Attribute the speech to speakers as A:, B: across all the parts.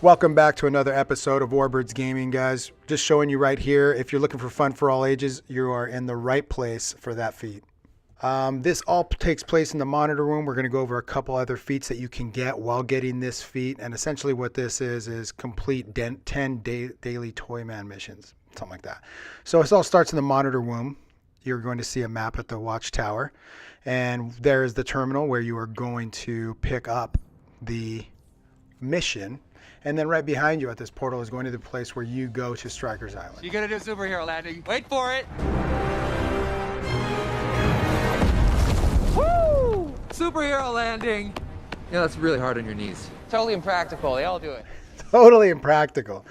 A: Welcome back to another episode of Warbirds Gaming, guys. Just showing you right here, if you're looking for fun for all ages, you are in the right place for that feat. This all takes place in the monitor room. We're going to go over a couple other feats that you can get while getting this feat. And essentially what this is complete 10 daily Toyman missions, something like that. So it all starts in the monitor room. You're going to see a map at the watchtower. And there is the terminal where you are going to pick up the mission. And then right behind you at this portal is going to the place where you go to Stryker's Island.
B: You're gonna do superhero landing. Wait for it. Woo! Superhero landing.
C: Yeah, that's really hard on your knees.
B: Totally impractical. They all do it.
A: Totally impractical.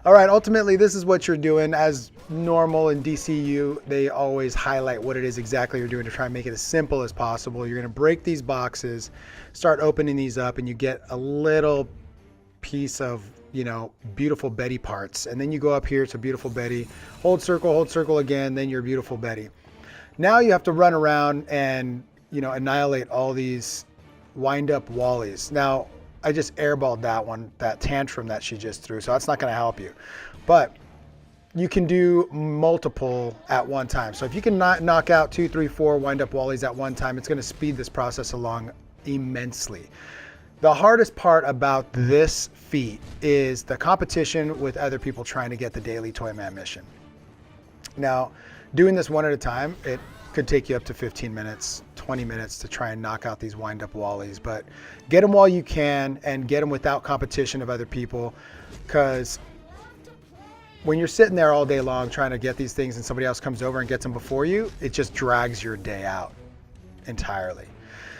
A: All right, ultimately, this is what you're doing. As normal in DCU, they always highlight what it is exactly you're doing to try and make it as simple as possible. You're going to break these boxes, start opening these up, and you get a little piece of, beautiful Betty parts. And then you go up here to beautiful Betty, hold circle again, then you're beautiful Betty. Now you have to run around and, annihilate all these wind up Wallies. Now, I just airballed that tantrum that she just threw, so that's not going to help you. But you can do multiple at one time. So if you can knock out 2, 3, 4 wind up Wallies at one time, it's going to speed this process along immensely. The hardest part about this feat is the competition with other people trying to get the daily Toyman mission. Now, doing this one at a time, it could take you up to 15 minutes, 20 minutes to try and knock out these wind-up Wallies, but get them while you can and get them without competition of other people, because when you're sitting there all day long trying to get these things and somebody else comes over and gets them before you, it just drags your day out entirely.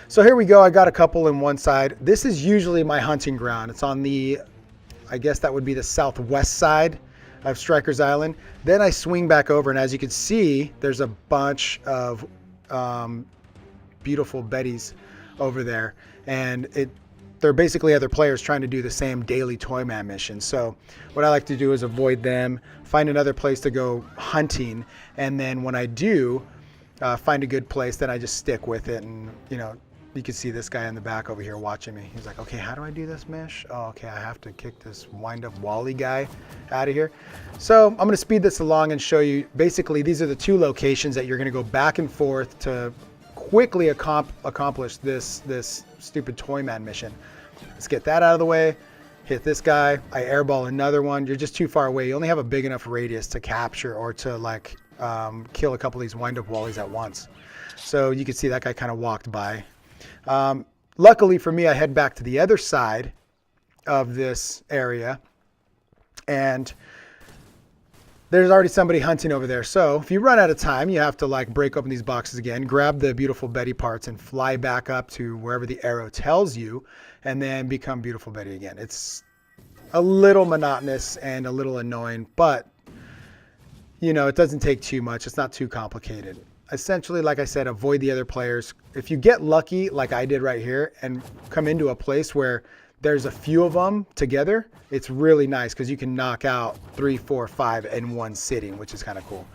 A: So here we go. I got a couple in one side. This is usually my hunting ground. It's on the, I guess that would be the southwest side of Stryker's Island. Then I swing back over, and as you can see, there's a bunch of beautiful Bettys over there. And they're basically other players trying to do the same daily Toyman mission. So what I like to do is avoid them, find another place to go hunting, and then when I do find a good place, then I just stick with it. And, you can see this guy in the back over here watching me. He's like, okay, how do I do this, Mish? Oh, okay, I have to kick this wind-up Wally guy out of here. So I'm going to speed this along and show you. Basically, these are the two locations that you're going to go back and forth to quickly accomplish this stupid Toyman mission. Let's get that out of the way. Hit this guy. I airball another one. You're just too far away. You only have a big enough radius to capture or to kill a couple of these wind-up Wallies at once. So you can see that guy kind of walked by. Luckily for me, I head back to the other side of this area, and there's already somebody hunting over there. So if you run out of time, you have to break open these boxes again, grab the beautiful Betty parts, and fly back up to wherever the arrow tells you, and then become beautiful Betty again. It's a little monotonous and a little annoying, but it doesn't take too much. It's not too complicated. Essentially, like I said, avoid the other players. If you get lucky, like I did right here, and come into a place where there's a few of them together, it's really nice because you can knock out 3, 4, 5 in one sitting, which is kind of cool.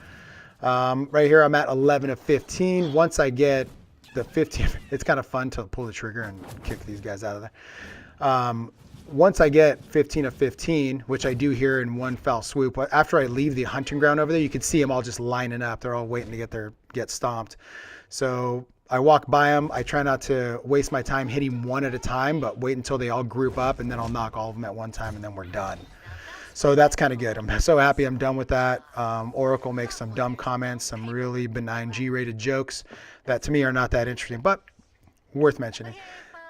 A: Right here, I'm at 11 of 15. Once I get the 15, it's kind of fun to pull the trigger and kick these guys out of there. Once I get 15 of 15, which I do here in one fell swoop, after I leave the hunting ground over there, you can see them all just lining up. They're all waiting to get stomped. So I walk by them. I try not to waste my time hitting one at a time, but wait until they all group up, and then I'll knock all of them at one time, and then we're done. So that's kind of good. I'm so happy I'm done with that. Oracle makes some dumb comments, some really benign G-rated jokes that to me are not that interesting, but worth mentioning.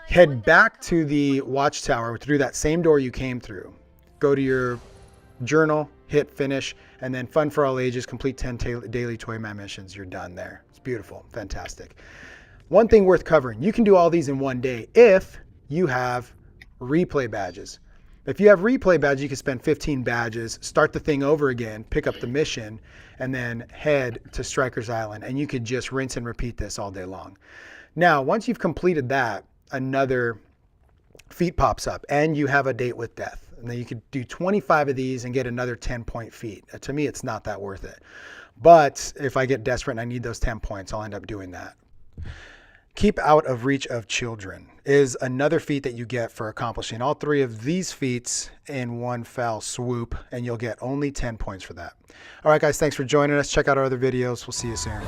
A: Head back to the watchtower through that same door you came through. Go to your journal, hit finish, and then fun for all ages, complete 10 daily Toyman missions. You're done there. It's beautiful. Fantastic. One thing worth covering. You can do all these in one day if you have replay badges. If you have replay badges, you can spend 15 badges, start the thing over again, pick up the mission, and then head to Stryker's Island. And you could just rinse and repeat this all day long. Now, once you've completed that, another feat pops up and you have a date with death. And then you could do 25 of these and get another 10-point feat. To me, it's not that worth it. But if I get desperate and I need those 10 points, I'll end up doing that. Keep out of reach of children is another feat that you get for accomplishing all 3 of these feats in one fell swoop, and you'll get only 10 points for that. All right, guys, thanks for joining us. Check out our other videos. We'll see you soon.